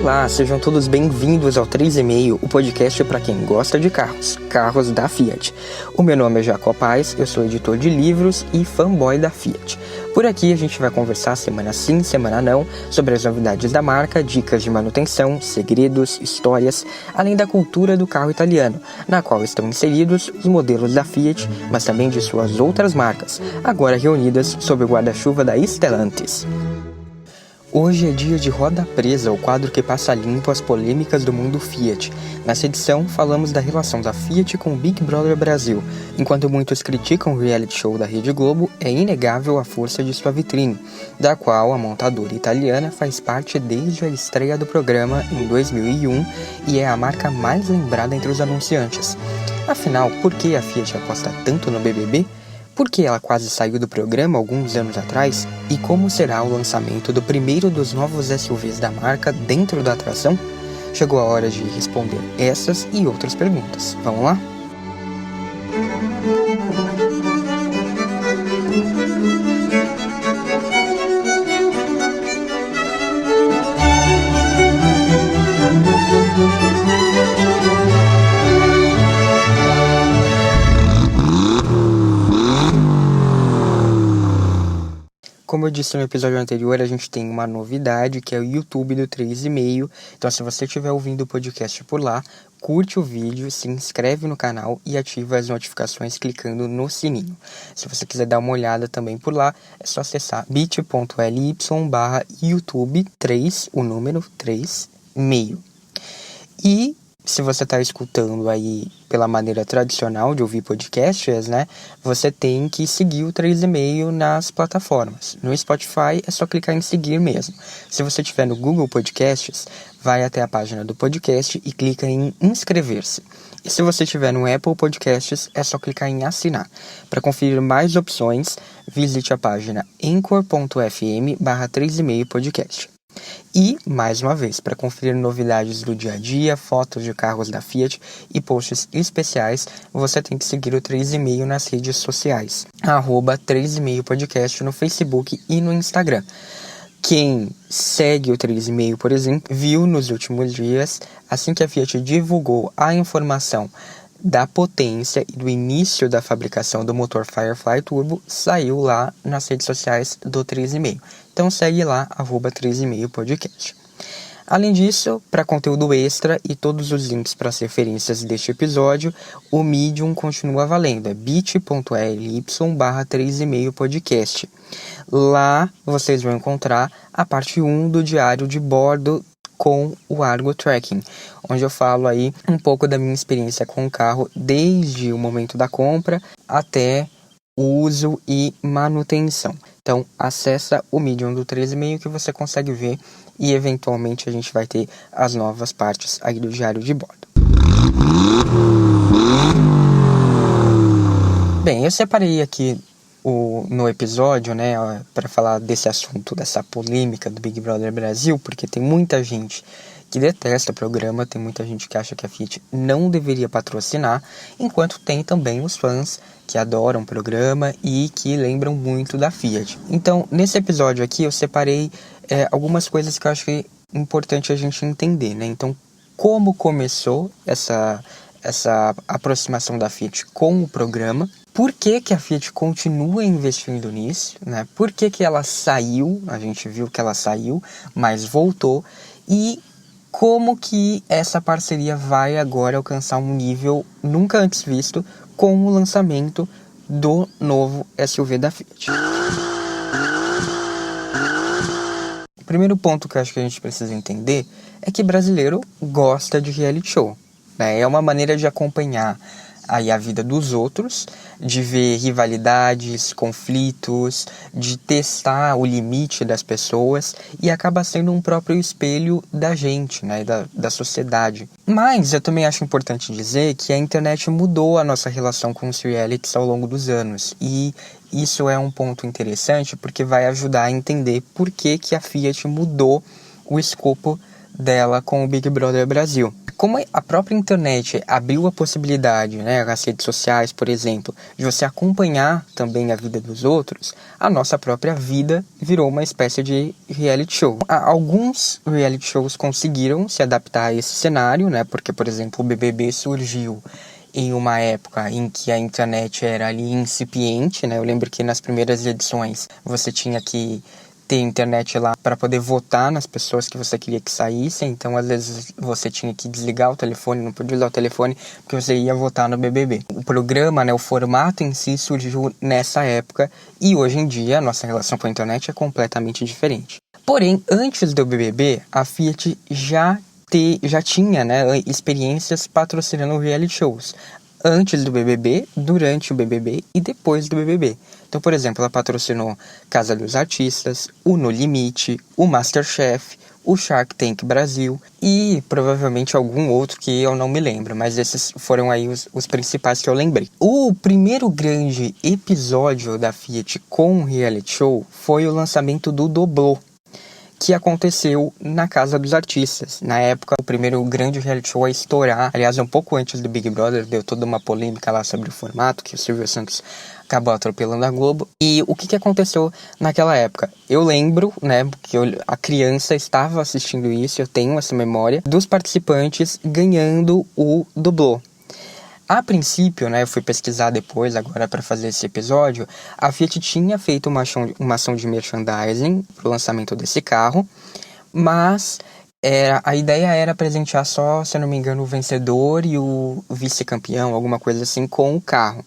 Olá, sejam todos bem-vindos ao 3,5, o podcast para quem gosta de carros da Fiat. O meu nome é Jacob Paes, eu sou editor de livros e fanboy da Fiat. Por aqui a gente vai conversar semana sim, semana não, sobre as novidades da marca, dicas de manutenção, segredos, histórias, além da cultura do carro italiano, na qual estão inseridos os modelos da Fiat, mas também de suas outras marcas, agora reunidas sob o guarda-chuva da Stellantis. Hoje é dia de Roda Presa, o quadro que passa limpo as polêmicas do mundo Fiat. Nessa edição, falamos da relação da Fiat com o Big Brother Brasil. Enquanto muitos criticam o reality show da Rede Globo, é inegável a força de sua vitrine, da qual a montadora italiana faz parte desde a estreia do programa em 2001 e é a marca mais lembrada entre os anunciantes. Afinal, por que a Fiat aposta tanto no BBB? Por que ela quase saiu do programa alguns anos atrás? E como será o lançamento do primeiro dos novos SUVs da marca dentro da atração? Chegou a hora de responder essas e outras perguntas. Vamos lá? Como eu disse no episódio anterior, a gente tem uma novidade que é o YouTube do 3,5. Então, se você estiver ouvindo o podcast por lá, curte o vídeo, se inscreve no canal e ativa as notificações clicando no sininho. Se você quiser dar uma olhada também por lá, é só acessar bit.ly/YouTube3, o número 3,5. E se você está escutando aí pela maneira tradicional de ouvir podcasts, né? Você tem que seguir o 3,5 nas plataformas. No Spotify é só clicar em seguir mesmo. Se você estiver no Google Podcasts, vai até a página do podcast e clica em inscrever-se. E se você estiver no Apple Podcasts, é só clicar em assinar. Para conferir mais opções, visite a página anchor.fm/3,5podcast. E, mais uma vez, para conferir novidades do dia a dia, fotos de carros da Fiat e posts especiais, você tem que seguir o 3,5 nas redes sociais, @3,5podcast no Facebook e no Instagram. Quem segue o 3,5, por exemplo, viu nos últimos dias, assim que a Fiat divulgou a informação da potência e do início da fabricação do motor Firefly Turbo, saiu lá nas redes sociais do 3,5. Então segue lá, @3,5podcast. Além disso, para conteúdo extra e todos os links para as referências deste episódio, o Medium continua valendo, é bit.ly/3,5podcast. Lá vocês vão encontrar a parte 1 do diário de bordo com o Argo Tracking, onde eu falo aí um pouco da minha experiência com o carro desde o momento da compra até o uso e manutenção. Então acessa o Medium do 3,5 que você consegue ver e eventualmente a gente vai ter as novas partes aí do diário de bordo. Bem, eu separei aqui no episódio, né, para falar desse assunto, dessa polêmica do Big Brother Brasil, porque tem muita gente que detesta o programa, tem muita gente que acha que a Fiat não deveria patrocinar, enquanto tem também os fãs que adoram o programa e que lembram muito da Fiat. Então, nesse episódio aqui, eu separei algumas coisas que eu acho que é importante a gente entender, né? Então, como começou essa aproximação da Fiat com o programa, por que a Fiat continua investindo nisso, né? Por que ela saiu, a gente viu que ela saiu, mas voltou, e como que essa parceria vai agora alcançar um nível nunca antes visto com o lançamento do novo SUV da Fiat. O primeiro ponto que eu acho que a gente precisa entender é que brasileiro gosta de reality show, né? É uma maneira de acompanhar aí a vida dos outros, de ver rivalidades, conflitos, de testar o limite das pessoas e acaba sendo um próprio espelho da gente, né, da sociedade. Mas eu também acho importante dizer que a internet mudou a nossa relação com os realities ao longo dos anos e isso é um ponto interessante porque vai ajudar a entender por que a Fiat mudou o escopo dela com o Big Brother Brasil. Como a própria internet abriu a possibilidade, né, as redes sociais, por exemplo, de você acompanhar também a vida dos outros, a nossa própria vida virou uma espécie de reality show. Alguns reality shows conseguiram se adaptar a esse cenário, né, porque, por exemplo, o BBB surgiu em uma época em que a internet era ali incipiente, né? Eu lembro que nas primeiras edições você tinha que ter internet lá para poder votar nas pessoas que você queria que saíssem, então às vezes você tinha que desligar o telefone, não podia usar o telefone porque você ia votar no BBB. O programa, né, o formato em si surgiu nessa época e hoje em dia a nossa relação com a internet é completamente diferente. Porém, antes do BBB, a Fiat já tinha, né, experiências patrocinando reality shows. Antes do BBB, durante o BBB e depois do BBB. Então, por exemplo, ela patrocinou Casa dos Artistas, o No Limite, o MasterChef, o Shark Tank Brasil e provavelmente algum outro que eu não me lembro, mas esses foram aí os principais que eu lembrei. O primeiro grande episódio da Fiat com reality show foi o lançamento do Doblô, que aconteceu na Casa dos Artistas. Na época, o primeiro grande reality show a estourar, aliás, um pouco antes do Big Brother, deu toda uma polêmica lá sobre o formato, que o Silvio Santos acabou atropelando a Globo. E o que aconteceu naquela época? Eu lembro, né, que a criança estava assistindo isso, eu tenho essa memória, dos participantes ganhando o Doblô. A princípio, né, eu fui pesquisar depois, agora para fazer esse episódio, a Fiat tinha feito uma ação de merchandising para o lançamento desse carro, mas a ideia era presentear só, se eu não me engano, o vencedor e o vice-campeão, alguma coisa assim, com o carro.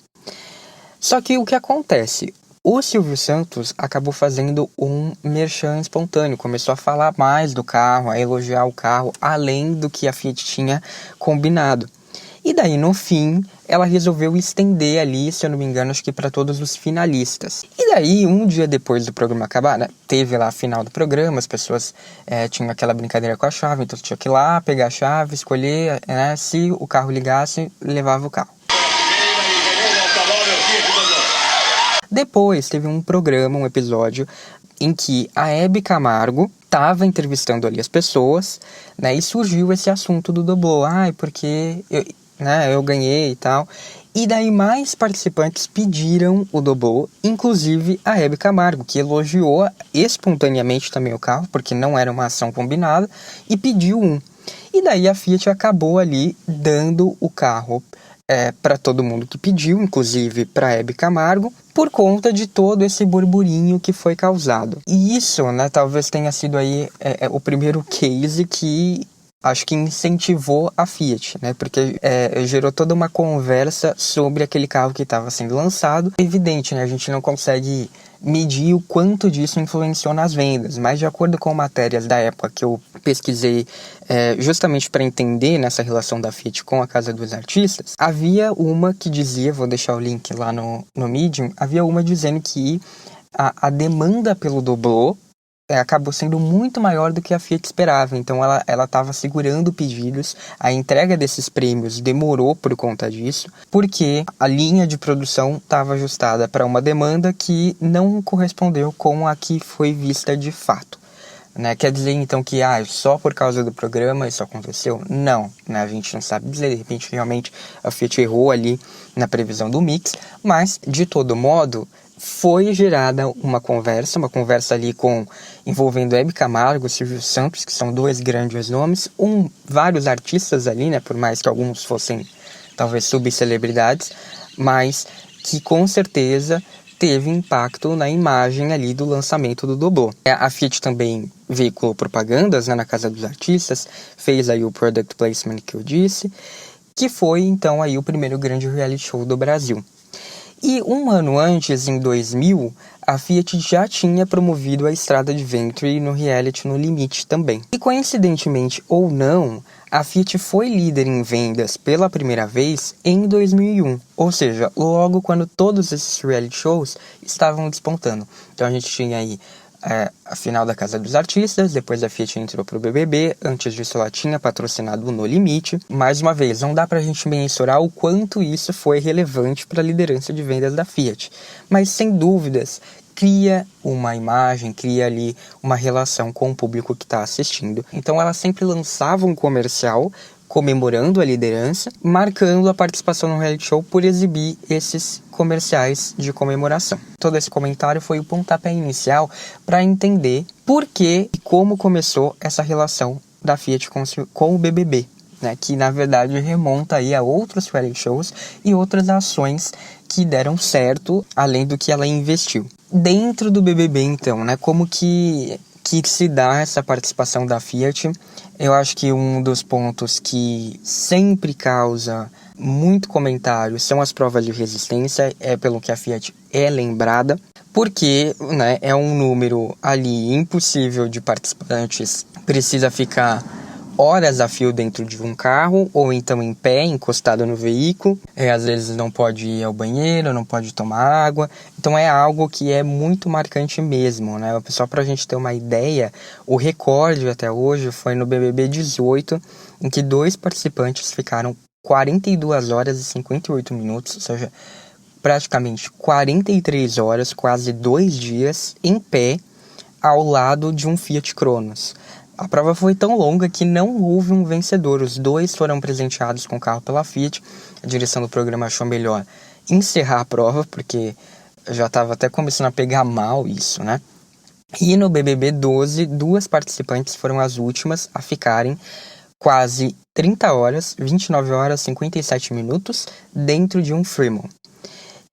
Só que o que acontece? O Silvio Santos acabou fazendo um merchan espontâneo, começou a falar mais do carro, a elogiar o carro, além do que a Fiat tinha combinado. E daí, no fim, ela resolveu estender ali, se eu não me engano, acho que para todos os finalistas. E daí, um dia depois do programa acabar, né, teve lá a final do programa, as pessoas tinham aquela brincadeira com a chave, então tinha que ir lá, pegar a chave, escolher, né, se o carro ligasse, levava o carro. Depois, teve um programa, um episódio, em que a Hebe Camargo estava entrevistando ali as pessoas, né, e surgiu esse assunto do Doblô. Porque eu ganhei e tal. E daí mais participantes pediram o Doblô, inclusive a Hebe Camargo, que elogiou espontaneamente também o carro, porque não era uma ação combinada, e pediu um. E daí a Fiat acabou ali dando o carro para todo mundo que pediu, inclusive para a Hebe Camargo, por conta de todo esse burburinho que foi causado. E isso, né, talvez tenha sido aí o primeiro case que acho que incentivou a Fiat, né? Porque gerou toda uma conversa sobre aquele carro que estava sendo lançado. É evidente, né? A gente não consegue medir o quanto disso influenciou nas vendas, mas de acordo com matérias da época que eu pesquisei justamente para entender nessa relação da Fiat com a Casa dos Artistas, havia uma que dizia, vou deixar o link lá no Medium, havia uma dizendo que a demanda pelo Doblô acabou sendo muito maior do que a Fiat esperava. Então ela estava segurando pedidos, a entrega desses prêmios demorou por conta disso, porque a linha de produção estava ajustada para uma demanda que não correspondeu com a que foi vista de fato. Né? Quer dizer então que só por causa do programa isso aconteceu? Não, né? A gente não sabe dizer, de repente realmente a Fiat errou ali na previsão do mix, mas de todo modo foi gerada uma conversa ali envolvendo Hebe Camargo e Silvio Santos, que são dois grandes nomes, vários artistas ali, né, por mais que alguns fossem talvez subcelebridades, mas que com certeza teve impacto na imagem ali do lançamento do Doblô. A Fiat também veiculou propagandas, né, na Casa dos Artistas, fez aí o product placement que eu disse, que foi então aí o primeiro grande reality show do Brasil. E um ano antes, em 2000, a Fiat já tinha promovido a Estrada de Venturi no reality No Limite também. E coincidentemente ou não, a Fiat foi líder em vendas pela primeira vez em 2001. Ou seja, logo quando todos esses reality shows estavam despontando. Então a gente tinha aí a final da Casa dos Artistas, depois a Fiat entrou pro BBB, antes disso ela tinha patrocinado o No Limite. Mais uma vez, não dá pra gente mensurar o quanto isso foi relevante para a liderança de vendas da Fiat, mas sem dúvidas cria uma imagem, cria ali uma relação com o público que está assistindo. Então ela sempre lançava um comercial comemorando a liderança, marcando a participação no reality show por exibir esses comerciais de comemoração. Todo esse comentário foi o pontapé inicial para entender por que e como começou essa relação da Fiat com o BBB, né, que na verdade remonta aí a outros reality shows e outras ações que deram certo, além do que ela investiu. Dentro do BBB, então, né, como que se dá essa participação da Fiat? Eu acho que um dos pontos que sempre causa muito comentário são as provas de resistência, é pelo que a Fiat é lembrada, porque, né, é um número ali impossível de participantes, precisa ficar horas a fio dentro de um carro, ou então em pé, encostado no veículo. Às vezes não pode ir ao banheiro, não pode tomar água. Então é algo que é muito marcante mesmo, né? Só pra gente ter uma ideia, o recorde até hoje foi no BBB 18, em que 2 participantes ficaram 42 horas e 58 minutos, ou seja, praticamente 43 horas, quase 2 dias, em pé, ao lado de um Fiat Cronos. A prova foi tão longa que não houve um vencedor. Os 2 foram presenteados com o carro pela Fiat. A direção do programa achou melhor encerrar a prova, porque já estava até começando a pegar mal isso, né? E no BBB 12, 2 participantes foram as últimas a ficarem quase 30 horas, 29 horas e 57 minutos dentro de um Fremont.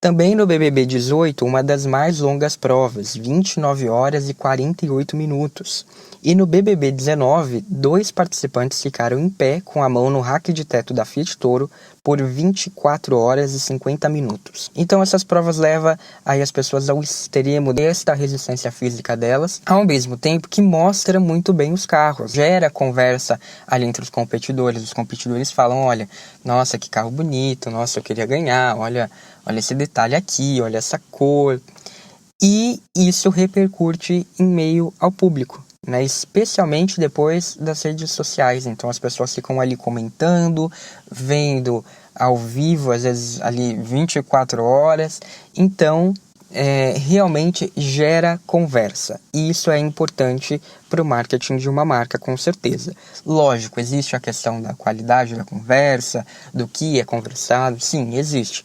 Também no BBB 18, uma das mais longas provas, 29 horas e 48 minutos. E no BBB 19, 2 participantes ficaram em pé com a mão no rack de teto da Fiat Toro por 24 horas e 50 minutos. Então essas provas levam aí as pessoas ao extremo desta resistência física delas, ao mesmo tempo que mostra muito bem os carros. Gera conversa ali entre os competidores falam, olha, nossa, que carro bonito, nossa, eu queria ganhar, olha esse detalhe aqui, olha essa cor. E isso repercute em meio ao público, né? Especialmente depois das redes sociais. Então as pessoas ficam ali comentando, vendo ao vivo, às vezes ali 24 horas. Então realmente gera conversa. E isso é importante para o marketing de uma marca, com certeza. Lógico, existe a questão da qualidade da conversa, do que é conversado. Sim, existe.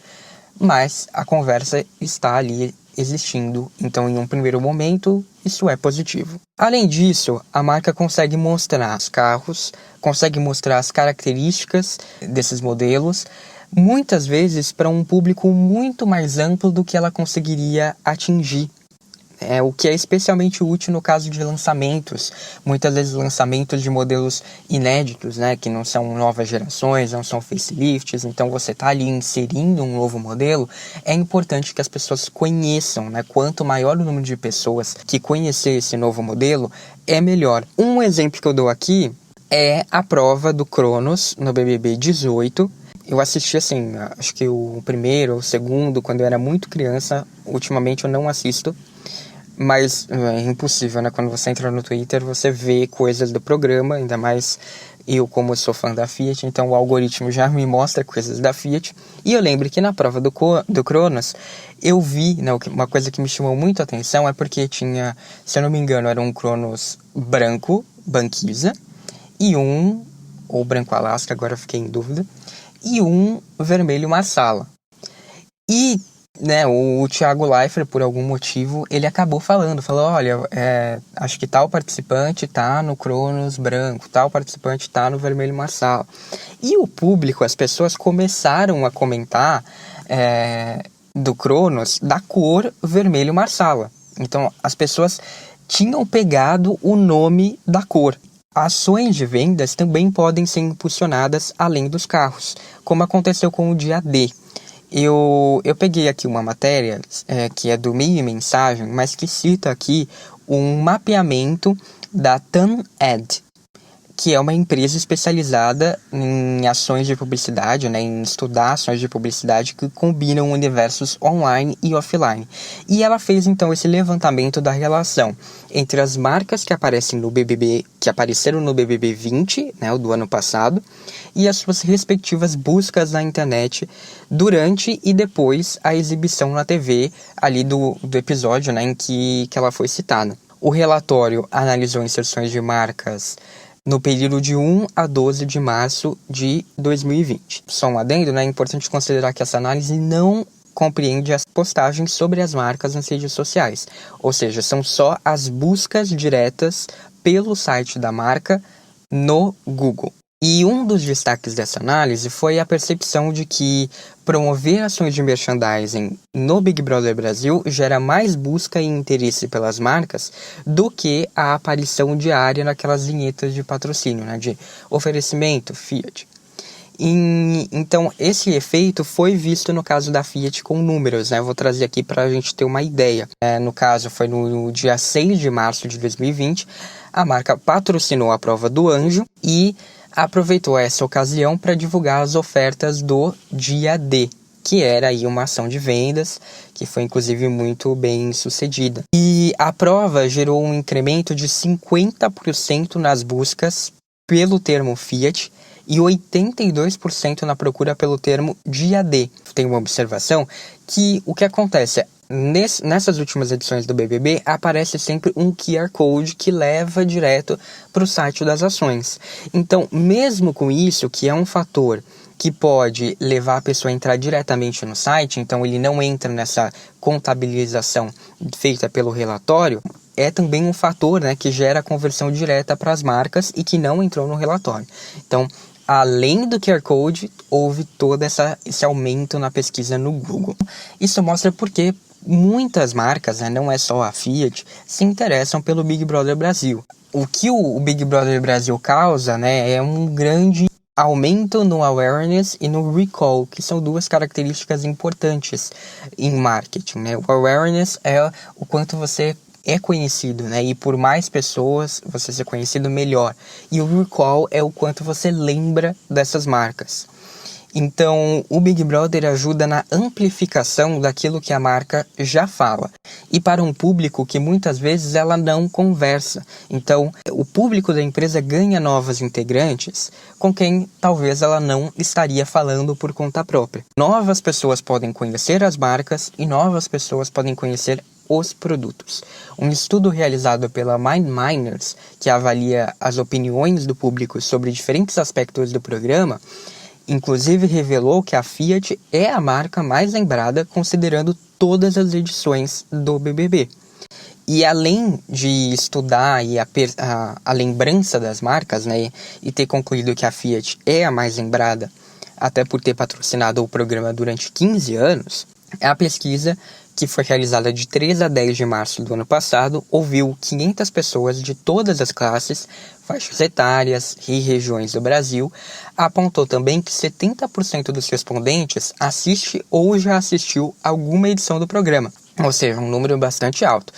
Mas a conversa está ali existindo, então em um primeiro momento isso é positivo. Além disso, a marca consegue mostrar os carros, consegue mostrar as características desses modelos, muitas vezes para um público muito mais amplo do que ela conseguiria atingir. O que é especialmente útil no caso de lançamentos, muitas vezes lançamentos de modelos inéditos, né, que não são novas gerações, não são facelifts, então você está ali inserindo um novo modelo, é importante que as pessoas conheçam, né, quanto maior o número de pessoas que conhecer esse novo modelo, é melhor. Um exemplo que eu dou aqui é a prova do Cronos no BBB 18, eu assisti assim, acho que o primeiro ou o segundo, quando eu era muito criança, ultimamente eu não assisto, mas é impossível, né? Quando você entra no Twitter, você vê coisas do programa, ainda mais eu, como sou fã da Fiat, então o algoritmo já me mostra coisas da Fiat. E eu lembro que na prova do Cronos, eu vi, né, uma coisa que me chamou muito a atenção é porque tinha, se eu não me engano, era um Cronos branco, Banquisa, e ou branco Alasca, agora eu fiquei em dúvida, e um vermelho Marsala. E né, o Thiago Leifert, por algum motivo, ele acabou falou, olha, acho que tal participante tá no Cronos branco, tal participante tá no vermelho Marsala. E o público, as pessoas começaram a comentar do Cronos da cor vermelho Marsala. Então, as pessoas tinham pegado o nome da cor. Ações de vendas também podem ser impulsionadas além dos carros, como aconteceu com o dia D. Eu peguei aqui uma matéria que é do Meio e Mensagem, mas que cita aqui um mapeamento da TanAd, que é uma empresa especializada em ações de publicidade, né, em estudar ações de publicidade que combinam universos online e offline. E ela fez então esse levantamento da relação entre as marcas que aparecem no BBB, que apareceram no BBB 20, né, o do ano passado, e as suas respectivas buscas na internet durante e depois a exibição na TV ali do episódio, né, em que ela foi citada. O relatório analisou inserções de marcas no período de 1 a 12 de março de 2020. Só um adendo, né? É importante considerar que essa análise não compreende as postagens sobre as marcas nas redes sociais, ou seja, são só as buscas diretas pelo site da marca no Google. E um dos destaques dessa análise foi a percepção de que promover ações de merchandising no Big Brother Brasil gera mais busca e interesse pelas marcas do que a aparição diária naquelas vinhetas de patrocínio, né, de oferecimento Fiat. Então, esse efeito foi visto no caso da Fiat com números, né? Vou trazer aqui para a gente ter uma ideia. No caso, foi no dia 6 de março de 2020, a marca patrocinou a prova do Anjo e aproveitou essa ocasião para divulgar as ofertas do dia D, que era aí uma ação de vendas, que foi inclusive muito bem sucedida. E a prova gerou um incremento de 50% nas buscas pelo termo Fiat e 82% na procura pelo termo dia D. Tem uma observação que o que acontece nessas últimas edições do BBB aparece sempre um QR Code que leva direto para o site das ações. Então, mesmo com isso, que é um fator que pode levar a pessoa a entrar diretamente no site, então ele não entra nessa contabilização feita pelo relatório, é também um fator, né, que gera conversão direta para as marcas e que não entrou no relatório. Então, além do QR Code, houve todo esse aumento na pesquisa no Google. Isso mostra porque muitas marcas, né, não é só a Fiat, se interessam pelo Big Brother Brasil. O que o Big Brother Brasil causa, né, é um grande aumento no awareness e no recall, que são duas características importantes em marketing, né? O awareness é o quanto você é conhecido, né? E por mais pessoas você ser conhecido, melhor. E o recall é o quanto você lembra dessas marcas. Então, o Big Brother ajuda na amplificação daquilo que a marca já fala. E para um público que muitas vezes ela não conversa. Então, o público da empresa ganha novos integrantes com quem talvez ela não estaria falando por conta própria. Novas pessoas podem conhecer as marcas e novas pessoas podem conhecer os produtos. Um estudo realizado pela MindMiners, que avalia as opiniões do público sobre diferentes aspectos do programa, inclusive revelou que a Fiat é a marca mais lembrada considerando todas as edições do BBB. E além de estudar a lembrança das marcas, né, e ter concluído que a Fiat é a mais lembrada, até por ter patrocinado o programa durante 15 anos, a pesquisa, que foi realizada de 3 a 10 de março do ano passado, ouviu 500 pessoas de todas as classes, faixas etárias e regiões do Brasil, apontou também que 70% dos respondentes assiste ou já assistiu alguma edição do programa, ou seja, um número bastante alto,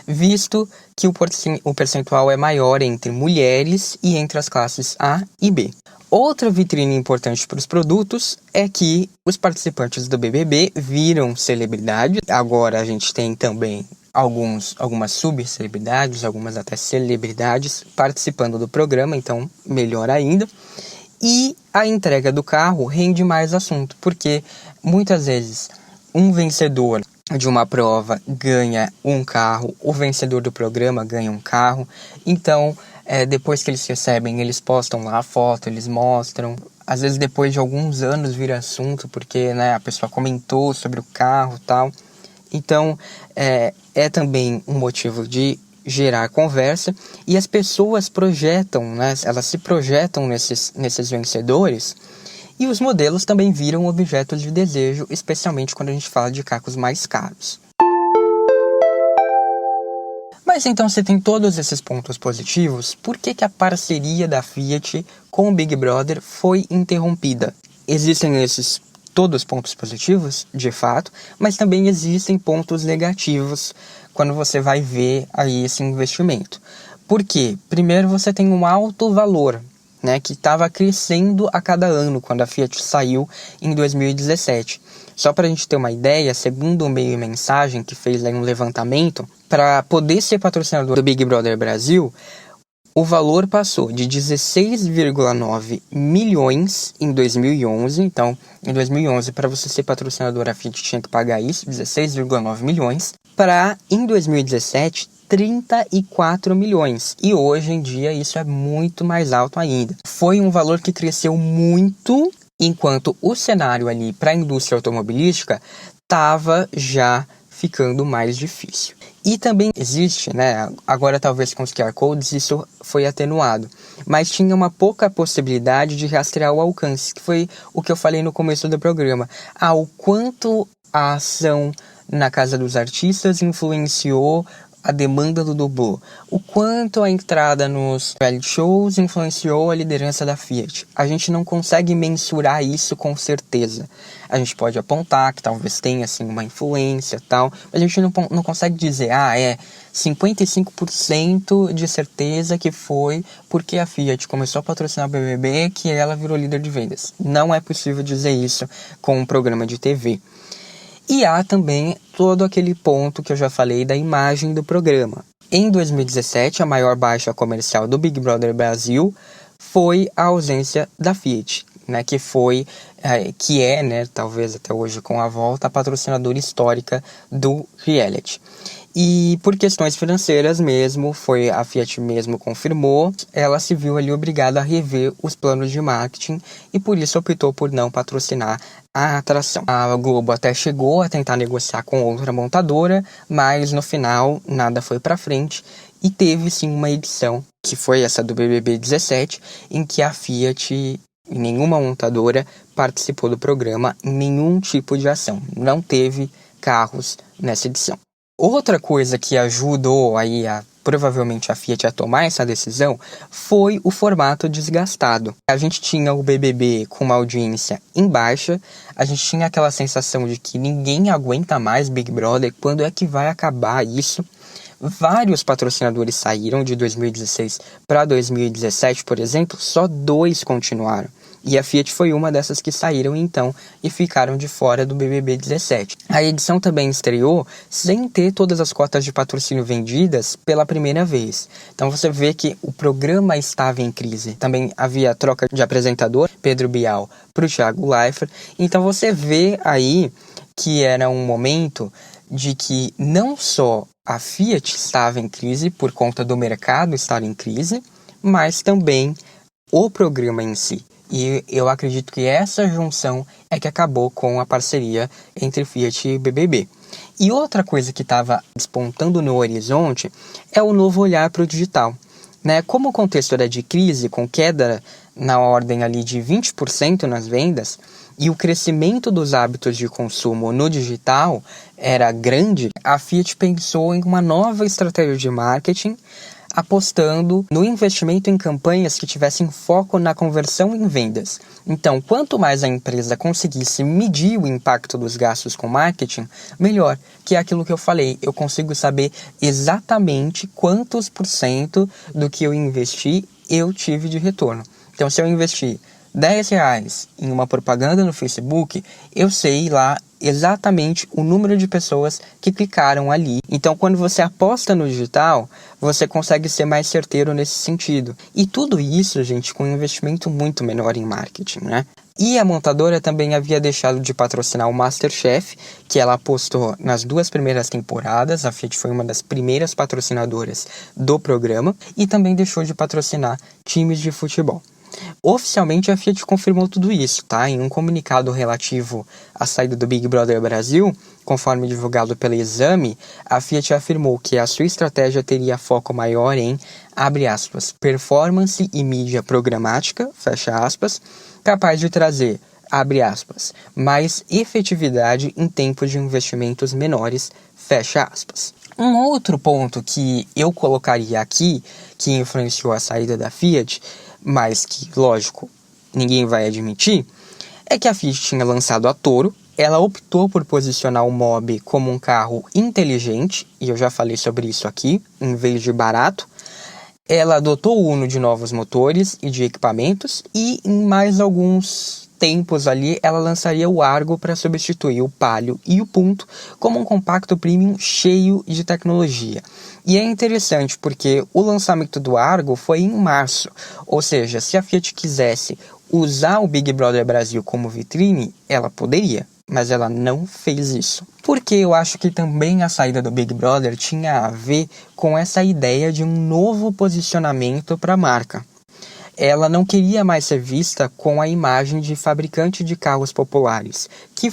visto que o percentual é maior entre mulheres e entre as classes A e B. Outra vitrine importante para os produtos é que os participantes do BBB viram celebridades. Agora a gente tem também algumas subcelebridades, algumas até celebridades participando do programa, então melhor ainda. E a entrega do carro rende mais assunto, porque muitas vezes um vencedor de uma prova ganha um carro, o vencedor do programa ganha um carro, então depois que eles recebem, eles postam lá a foto, eles mostram. Às vezes depois de alguns anos vira assunto, porque, né, a pessoa comentou sobre o carro e tal. Então, é também um motivo de gerar conversa. E as pessoas projetam, né, elas se projetam nesses vencedores. E os modelos também viram objetos de desejo, especialmente quando a gente fala de carros mais caros. Mas então, se tem todos esses pontos positivos, por que a parceria da Fiat com o Big Brother foi interrompida? Existem todos os pontos positivos, de fato, mas também existem pontos negativos quando você vai ver aí esse investimento. Por quê? Primeiro, você tem um alto valor, né, que estava crescendo a cada ano quando a Fiat saiu em 2017. Só para a gente ter uma ideia, segundo o Meio Mensagem, que fez aí um levantamento, para poder ser patrocinador do Big Brother Brasil, o valor passou de 16,9 milhões em 2011. Então, em 2011, para você ser patrocinador, a Fiat tinha que pagar isso, 16,9 milhões, para, em 2017, 34 milhões. E hoje em dia isso é muito mais alto ainda. Foi um valor que cresceu muito, enquanto o cenário ali para a indústria automobilística estava já ficando mais difícil. E também existe, né, agora talvez com os QR Codes isso foi atenuado, mas tinha uma pouca possibilidade de rastrear o alcance, que foi o que eu falei no começo do programa. O quanto a ação na Casa dos Artistas influenciou a demanda do dublô, o quanto a entrada nos reality shows influenciou a liderança da Fiat. A gente não consegue mensurar isso com certeza. A gente pode apontar que talvez tenha assim, uma influência e tal, mas a gente não consegue dizer, 55% de certeza que foi porque a Fiat começou a patrocinar o BBB que ela virou líder de vendas. Não é possível dizer isso com um programa de TV. E há também todo aquele ponto que eu já falei da imagem do programa. Em 2017, a maior baixa comercial do Big Brother Brasil foi a ausência da Fiat, né, que é, né, talvez até hoje com a volta, a patrocinadora histórica do reality. E por questões financeiras mesmo, a Fiat mesmo confirmou, ela se viu ali obrigada a rever os planos de marketing e por isso optou por não patrocinar a atração. A Globo até chegou a tentar negociar com outra montadora, mas no final nada foi para frente e teve sim uma edição, que foi essa do BBB 17, em que a Fiat e nenhuma montadora participou do programa em nenhum tipo de ação. Não teve carros nessa edição. Outra coisa que ajudou aí provavelmente a Fiat a tomar essa decisão foi o formato desgastado. A gente tinha o BBB com uma audiência em baixa, a gente tinha aquela sensação de que ninguém aguenta mais Big Brother, quando é que vai acabar isso? Vários patrocinadores saíram de 2016 para 2017, por exemplo, só 2 continuaram. E a Fiat foi uma dessas que saíram então e ficaram de fora do BBB 17. A edição também estreou sem ter todas as cotas de patrocínio vendidas pela primeira vez. Então você vê que o programa estava em crise. Também havia troca de apresentador, Pedro Bial para o Thiago Leifert. Então você vê aí que era um momento de que não só a Fiat estava em crise por conta do mercado estar em crise, mas também o programa em si. E eu acredito que essa junção é que acabou com a parceria entre Fiat e BBB. E outra coisa que estava despontando no horizonte é o novo olhar para o digital. Né? Como o contexto era de crise, com queda na ordem ali de 20% nas vendas, e o crescimento dos hábitos de consumo no digital era grande, a Fiat pensou em uma nova estratégia de marketing, apostando no investimento em campanhas que tivessem foco na conversão em vendas. Então, quanto mais a empresa conseguisse medir o impacto dos gastos com marketing, melhor, que é aquilo que eu falei, eu consigo saber exatamente quantos % do que eu investi eu tive de retorno. Então, se eu investir R$10 em uma propaganda no Facebook, eu sei lá exatamente o número de pessoas que clicaram ali. Então, quando você aposta no digital, você consegue ser mais certeiro nesse sentido. E tudo isso, gente, com um investimento muito menor em marketing, né? E a montadora também havia deixado de patrocinar o MasterChef, que ela apostou nas 2 primeiras temporadas. A Fiat foi uma das primeiras patrocinadoras do programa e também deixou de patrocinar times de futebol. Oficialmente a Fiat confirmou tudo isso, tá? Em um comunicado relativo à saída do Big Brother Brasil, conforme divulgado pela Exame, a Fiat afirmou que a sua estratégia teria foco maior em, abre aspas, performance e mídia programática, fecha aspas, capaz de trazer, abre aspas, mais efetividade em tempos de investimentos menores, fecha aspas. Um outro ponto que eu colocaria aqui, que influenciou a saída da Fiat, mas que, lógico, ninguém vai admitir, é que a Fiat tinha lançado a Toro, ela optou por posicionar o Mobi como um carro inteligente, e eu já falei sobre isso aqui, em vez de barato. Ela adotou o Uno de novos motores e de equipamentos, e em mais alguns tempos ali, ela lançaria o Argo para substituir o Palio e o Punto como um compacto premium cheio de tecnologia. E é interessante porque o lançamento do Argo foi em março, ou seja, se a Fiat quisesse usar o Big Brother Brasil como vitrine, ela poderia, mas ela não fez isso. Porque eu acho que também a saída do Big Brother tinha a ver com essa ideia de um novo posicionamento para a marca. Ela não queria mais ser vista com a imagem de fabricante de carros populares, que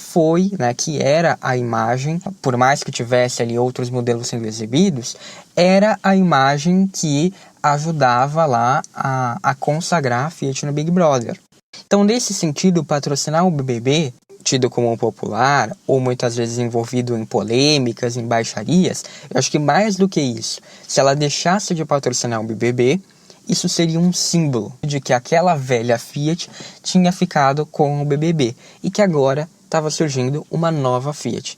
era a imagem, por mais que tivesse ali outros modelos sendo exibidos, era a imagem que ajudava lá a consagrar a Fiat no Big Brother. Então, nesse sentido, patrocinar o BBB, tido como um popular, ou muitas vezes envolvido em polêmicas, em baixarias, eu acho que mais do que isso, se ela deixasse de patrocinar o BBB, isso seria um símbolo de que aquela velha Fiat tinha ficado com o BBB e que agora estava surgindo uma nova Fiat.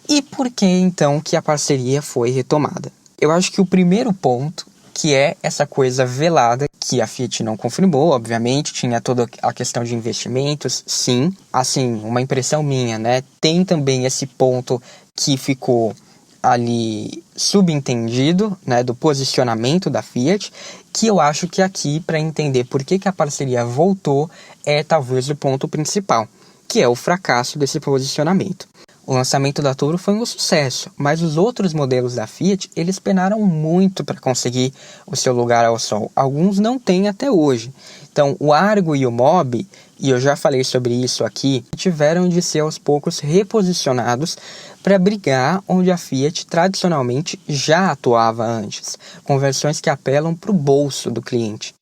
E por que então que a parceria foi retomada? Eu acho que o primeiro ponto, que é essa coisa velada, que a Fiat não confirmou, obviamente, tinha toda a questão de investimentos, sim. Assim, uma impressão minha, né? Tem também esse ponto que ficou ali subentendido, né, do posicionamento da Fiat, que eu acho que aqui, para entender por que a parceria voltou, é talvez o ponto principal, que é o fracasso desse posicionamento. O lançamento da Toro foi um sucesso, mas os outros modelos da Fiat, eles penaram muito para conseguir o seu lugar ao sol. Alguns não têm até hoje. Então, o Argo e o Mobi, e eu já falei sobre isso aqui, tiveram de ser aos poucos reposicionados para brigar onde a Fiat tradicionalmente já atuava antes, com versões que apelam para o bolso do cliente.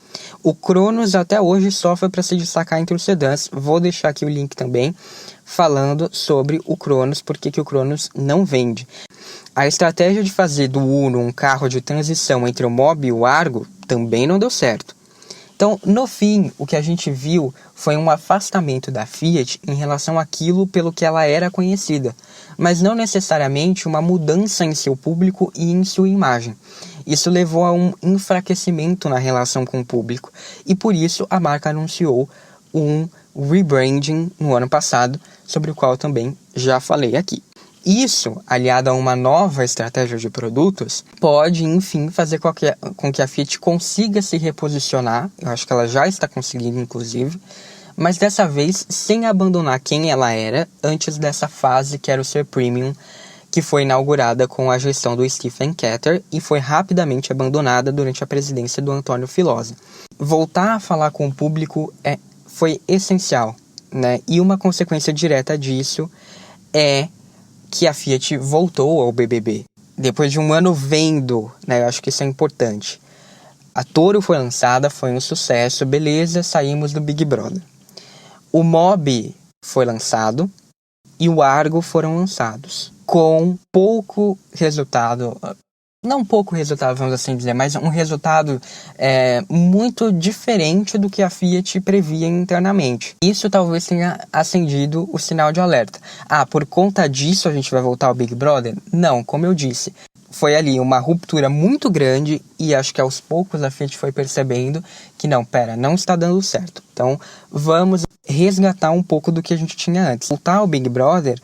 O Cronos até hoje sofre para se destacar entre os sedãs. Vou deixar aqui o link também falando sobre o Cronos, porque que o Cronos não vende. A estratégia de fazer do Uno um carro de transição entre o Mobi e o Argo também não deu certo. Então, no fim, o que a gente viu foi um afastamento da Fiat em relação àquilo pelo que ela era conhecida, mas não necessariamente uma mudança em seu público e em sua imagem. Isso levou a um enfraquecimento na relação com o público, e por isso a marca anunciou um rebranding no ano passado, sobre o qual também já falei aqui. Isso, aliado a uma nova estratégia de produtos, pode, enfim, fazer com que a Fiat consiga se reposicionar. Eu acho que ela já está conseguindo, inclusive, mas dessa vez sem abandonar quem ela era antes dessa fase que era o ser premium, que foi inaugurada com a gestão do Stephen Ketter e foi rapidamente abandonada durante a presidência do Antônio Filosa. Voltar a falar com o público foi essencial, né? E uma consequência direta disso é que a Fiat voltou ao BBB. Depois de um ano vendo, né? Eu acho que isso é importante. A Toro foi lançada, foi um sucesso, beleza, saímos do Big Brother. O Mobi foi lançado e o Argo foram lançados. Com pouco resultado, não pouco resultado, vamos assim dizer, mas um resultado muito diferente do que a Fiat previa internamente. Isso talvez tenha acendido o sinal de alerta. Por conta disso a gente vai voltar ao Big Brother? Não, como eu disse, foi ali uma ruptura muito grande e acho que aos poucos a Fiat foi percebendo que não está dando certo. Então vamos resgatar um pouco do que a gente tinha antes. Voltar ao Big Brother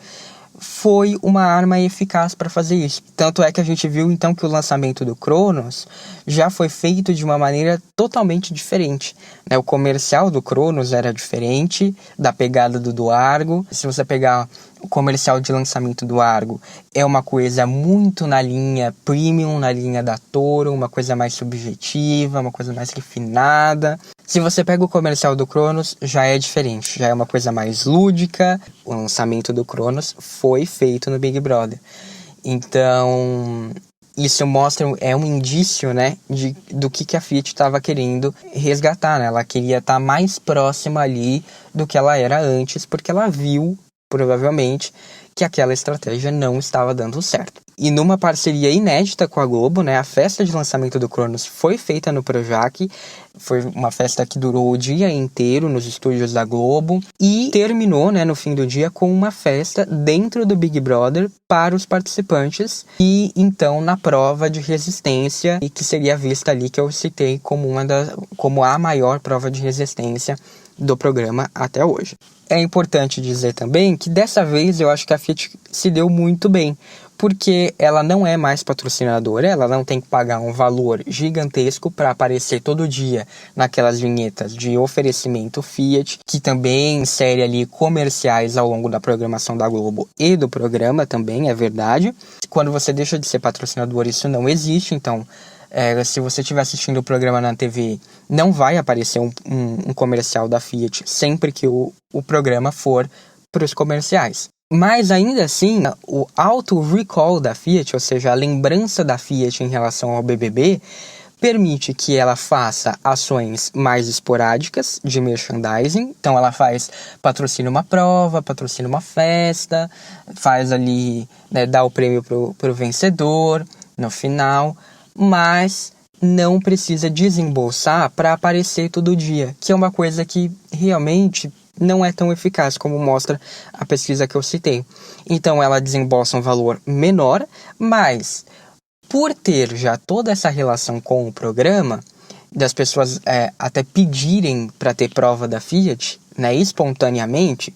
foi uma arma eficaz para fazer isso. Tanto é que a gente viu então que o lançamento do Cronos já foi feito de uma maneira totalmente diferente, né? O comercial do Cronos era diferente da pegada do Argo. Se você pegar o comercial de lançamento do Argo, é uma coisa muito na linha premium, na linha da Toro, uma coisa mais subjetiva, uma coisa mais refinada. Se você pega o comercial do Cronos, já é diferente, já é uma coisa mais lúdica. O lançamento do Cronos foi feito no Big Brother. Então, isso mostra, é um indício, né, do que a Fiat estava querendo resgatar, né? Ela queria estar mais próxima ali do que ela era antes, porque ela viu, provavelmente, que aquela estratégia não estava dando certo. E numa parceria inédita com a Globo, né, a festa de lançamento do Cronos foi feita no Projac. Foi uma festa que durou o dia inteiro nos estúdios da Globo e terminou, né, no fim do dia com uma festa dentro do Big Brother para os participantes e então na prova de resistência, e que seria vista ali, que eu citei como a maior prova de resistência do programa até hoje. É importante dizer também que dessa vez eu acho que a Fiat se deu muito bem, porque ela não é mais patrocinadora, ela não tem que pagar um valor gigantesco para aparecer todo dia naquelas vinhetas de oferecimento Fiat, que também insere ali comerciais ao longo da programação da Globo e do programa também, é verdade. Quando você deixa de ser patrocinador, isso não existe, então se você estiver assistindo o programa na TV, não vai aparecer um comercial da Fiat sempre que o programa for para os comerciais. Mas ainda assim, o auto-recall da Fiat, ou seja, a lembrança da Fiat em relação ao BBB, permite que ela faça ações mais esporádicas de merchandising. Então ela patrocina uma prova, patrocina uma festa, faz ali, dá o prêmio pro vencedor no final, mas não precisa desembolsar para aparecer todo dia, que é uma coisa que realmente não é tão eficaz como mostra a pesquisa que eu citei. Então ela desembolsa um valor menor, mas por ter já toda essa relação com o programa, das pessoas até pedirem para ter prova da Fiat, espontaneamente,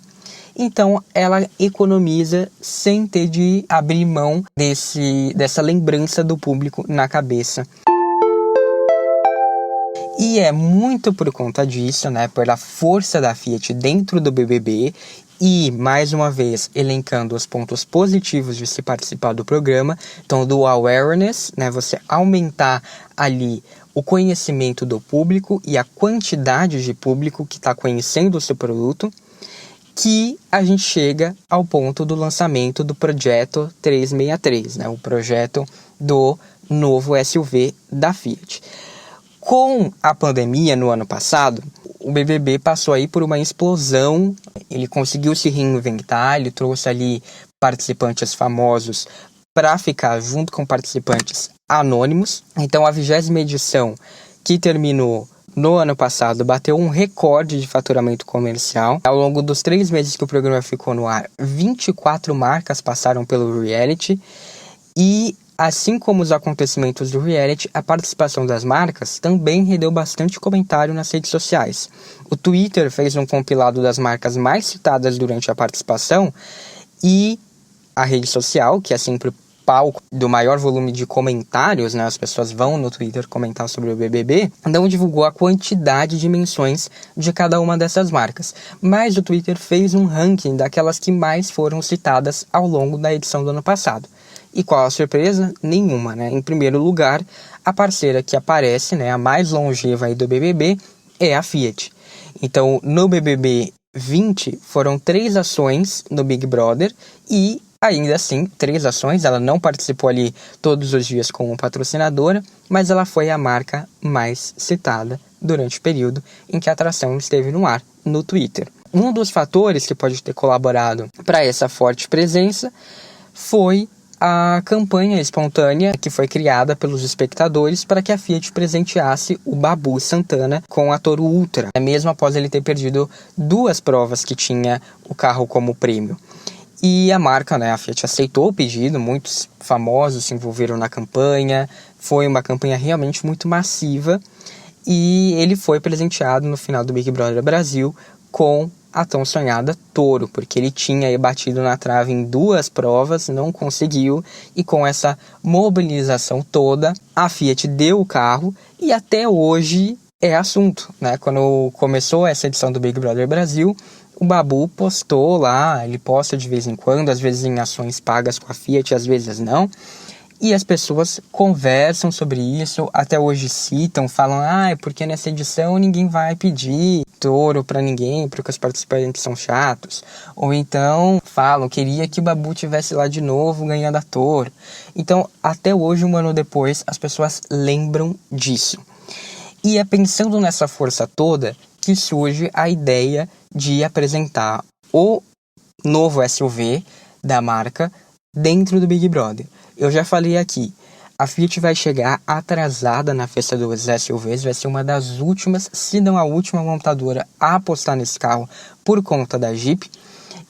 então ela economiza sem ter de abrir mão dessa lembrança do público na cabeça. E é muito por conta disso, pela força da Fiat dentro do BBB e, mais uma vez, elencando os pontos positivos de se participar do programa, então do awareness, você aumentar ali o conhecimento do público e a quantidade de público que está conhecendo o seu produto, que a gente chega ao ponto do lançamento do projeto 363, o projeto do novo SUV da Fiat. Com a pandemia no ano passado, o BBB passou aí por uma explosão, ele conseguiu se reinventar, ele trouxe ali participantes famosos para ficar junto com participantes anônimos. Então a 20ª edição, que terminou no ano passado, bateu um recorde de faturamento comercial. Ao longo dos 3 meses que o programa ficou no ar, 24 marcas passaram pelo reality e, assim como os acontecimentos do reality, a participação das marcas também rendeu bastante comentário nas redes sociais. O Twitter fez um compilado das marcas mais citadas durante a participação e a rede social, que é sempre palco do maior volume de comentários, as pessoas vão no Twitter comentar sobre o BBB, não divulgou a quantidade de menções de cada uma dessas marcas. Mas o Twitter fez um ranking daquelas que mais foram citadas ao longo da edição do ano passado. E qual a surpresa? Nenhuma, Em primeiro lugar, a parceira que aparece, a mais longeva aí do BBB, é a Fiat. Então, no BBB 20, foram 3 ações no Big Brother e, ainda assim, 3 ações. Ela não participou ali todos os dias como patrocinadora, mas ela foi a marca mais citada durante o período em que a atração esteve no ar, no Twitter. Um dos fatores que pode ter colaborado para essa forte presença foi a campanha espontânea que foi criada pelos espectadores para que a Fiat presenteasse o Babu Santana com a Toro Ultra, mesmo após ele ter perdido 2 provas que tinha o carro como prêmio. E a marca, a Fiat, aceitou o pedido, muitos famosos se envolveram na campanha, foi uma campanha realmente muito massiva e ele foi presenteado no final do Big Brother Brasil com a tão sonhada Toro, porque ele tinha batido na trave em 2 provas, não conseguiu, e com essa mobilização toda, a Fiat deu o carro e até hoje é assunto, Quando começou essa edição do Big Brother Brasil, o Babu postou lá, ele posta de vez em quando, às vezes em ações pagas com a Fiat, às vezes não, e as pessoas conversam sobre isso, até hoje citam, falam, porque nessa edição ninguém vai pedir Toro para ninguém, porque os participantes são chatos. Ou então falam, queria que o Babu tivesse lá de novo ganhando a Toro. Então, até hoje, 1 ano depois, as pessoas lembram disso. E é pensando nessa força toda que surge a ideia de apresentar o novo SUV da marca dentro do Big Brother. Eu já falei aqui, a Fiat vai chegar atrasada na festa dos SUVs, vai ser uma das últimas, se não a última montadora a apostar nesse carro por conta da Jeep,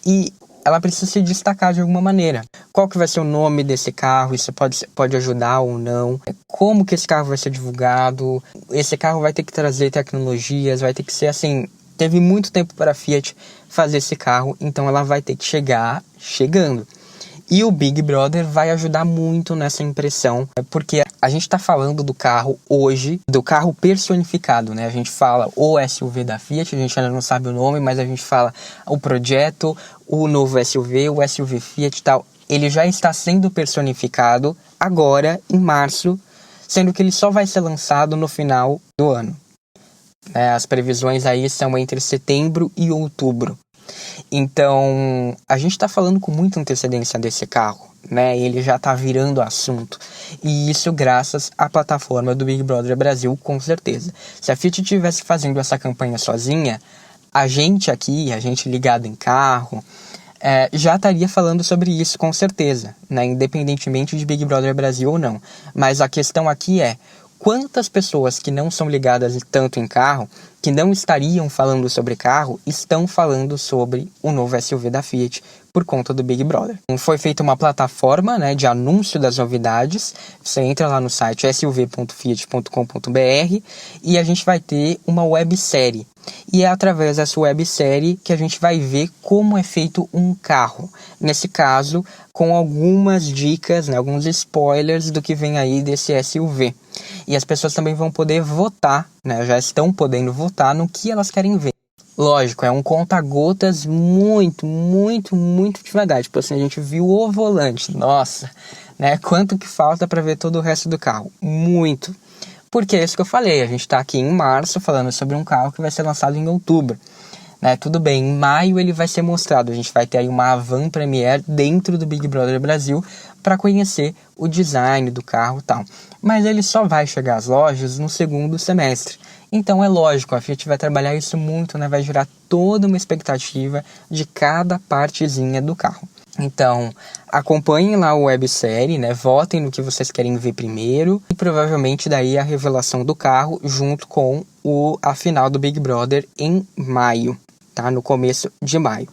e ela precisa se destacar de alguma maneira. Qual que vai ser o nome desse carro, isso pode ajudar ou não, como que esse carro vai ser divulgado, esse carro vai ter que trazer tecnologias, vai ter que ser assim, teve muito tempo para a Fiat fazer esse carro, então ela vai ter que chegar chegando. E o Big Brother vai ajudar muito nessa impressão, porque a gente está falando do carro hoje, do carro personificado, né? A gente fala o SUV da Fiat, a gente ainda não sabe o nome, mas a gente fala o projeto, o novo SUV, o SUV Fiat e tal. Ele já está sendo personificado agora, em março, sendo que ele só vai ser lançado no final do ano. As previsões aí são entre setembro e outubro. Então, a gente está falando com muita antecedência desse carro, né? Ele já está virando assunto. E isso graças à plataforma do Big Brother Brasil, com certeza. Se a Fiat estivesse fazendo essa campanha sozinha, a gente aqui, a gente ligado em carro, já estaria falando sobre isso com certeza, né? Independentemente de Big Brother Brasil ou não. Mas a questão aqui é, quantas pessoas que não são ligadas tanto em carro, que não estariam falando sobre carro, estão falando sobre o novo SUV da Fiat por conta do Big Brother. Foi feita uma plataforma, né, de anúncio das novidades. Você entra lá no site suv.fiat.com.br e a gente vai ter uma websérie. E é através dessa websérie que a gente vai ver como é feito um carro. Nesse caso, com algumas dicas, né, alguns spoilers do que vem aí desse SUV. E as pessoas também vão poder votar, né, já estão podendo votar no que elas querem ver. Lógico, é um conta-gotas muito devagar. Tipo assim, a gente viu o volante, nossa, né, quanto que falta para ver todo o resto do carro? Muito. Porque é isso que eu falei, a gente está aqui em março falando sobre um carro que vai ser lançado em outubro. Né? Tudo bem, em maio ele vai ser mostrado, a gente vai ter aí uma Avant Premiere dentro do Big Brother Brasil para conhecer o design do carro e tal. Mas ele só vai chegar às lojas no segundo semestre. Então é lógico, a Fiat vai trabalhar isso muito, né? Vai gerar toda uma expectativa de cada partezinha do carro. Então, acompanhem lá a websérie, né? Votem no que vocês querem ver primeiro. E provavelmente daí a revelação do carro junto com a final do Big Brother em maio, tá? No começo de maio.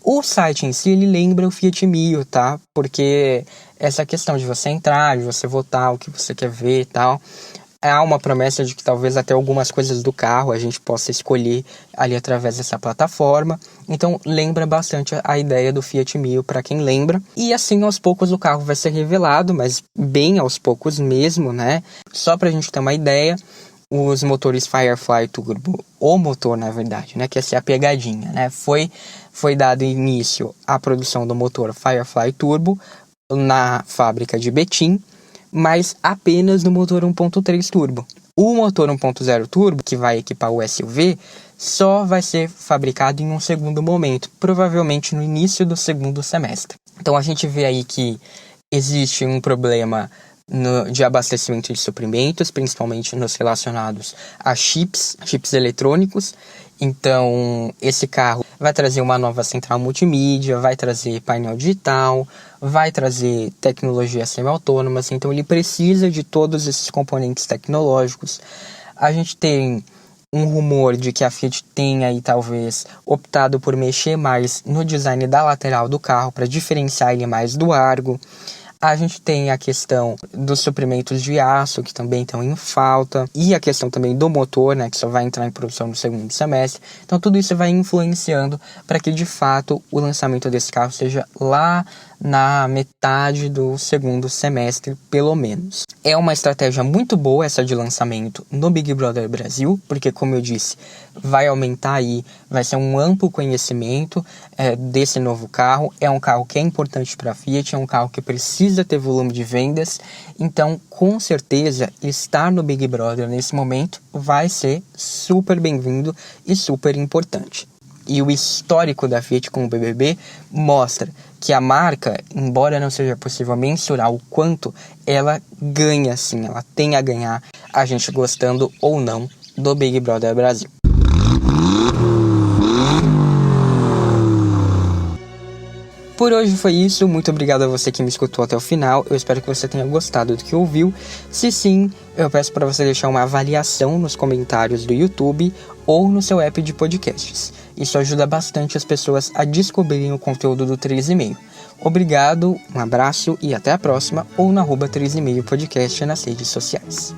O site em si, ele lembra o Fiat Mio, tá? Porque essa questão de você entrar, de você votar o que você quer ver e tal... Há uma promessa de que talvez até algumas coisas do carro a gente possa escolher ali através dessa plataforma. Então lembra bastante a ideia do Fiat Mio para quem lembra. E assim aos poucos o carro vai ser revelado, mas bem aos poucos mesmo, né? Só para a gente ter uma ideia, os motores Firefly Turbo, o motor na verdade, né? Que essa é a pegadinha, né? Foi dado início à produção do motor Firefly Turbo na fábrica de Betim, mas apenas no motor 1.3 turbo. O motor 1.0 turbo, que vai equipar o SUV, só vai ser fabricado em um segundo momento, provavelmente no início do segundo semestre. Então a gente vê aí que existe um problema de abastecimento de suprimentos, principalmente nos relacionados a chips eletrônicos. Então esse carro vai trazer uma nova central multimídia, vai trazer painel digital, vai trazer tecnologia semi-autônomas, então ele precisa de todos esses componentes tecnológicos. A gente tem um rumor de que a Fiat tenha aí talvez optado por mexer mais no design da lateral do carro para diferenciar ele mais do Argo. A gente tem a questão dos suprimentos de aço, que também estão em falta, e a questão também do motor, né, que só vai entrar em produção no segundo semestre. Então tudo isso vai influenciando para que de fato o lançamento desse carro seja lá na metade do segundo semestre, pelo menos. É uma estratégia muito boa essa de lançamento no Big Brother Brasil, porque como eu disse, vai aumentar aí, vai ser um amplo conhecimento desse novo carro. É um carro que é importante para a Fiat, é um carro que precisa ter volume de vendas, então com certeza estar no Big Brother nesse momento vai ser super bem-vindo e super importante. E o histórico da Fiat com o BBB mostra que a marca, embora não seja possível mensurar o quanto, ela ganha sim, ela tem a ganhar, a gente gostando ou não do Big Brother Brasil. Por hoje foi isso, muito obrigado a você que me escutou até o final, eu espero que você tenha gostado do que ouviu. Se sim, eu peço para você deixar uma avaliação nos comentários do YouTube ou no seu app de podcasts. Isso ajuda bastante as pessoas a descobrirem o conteúdo do 3,5. Obrigado, um abraço e até a próxima, ou na @3,5podcast nas redes sociais.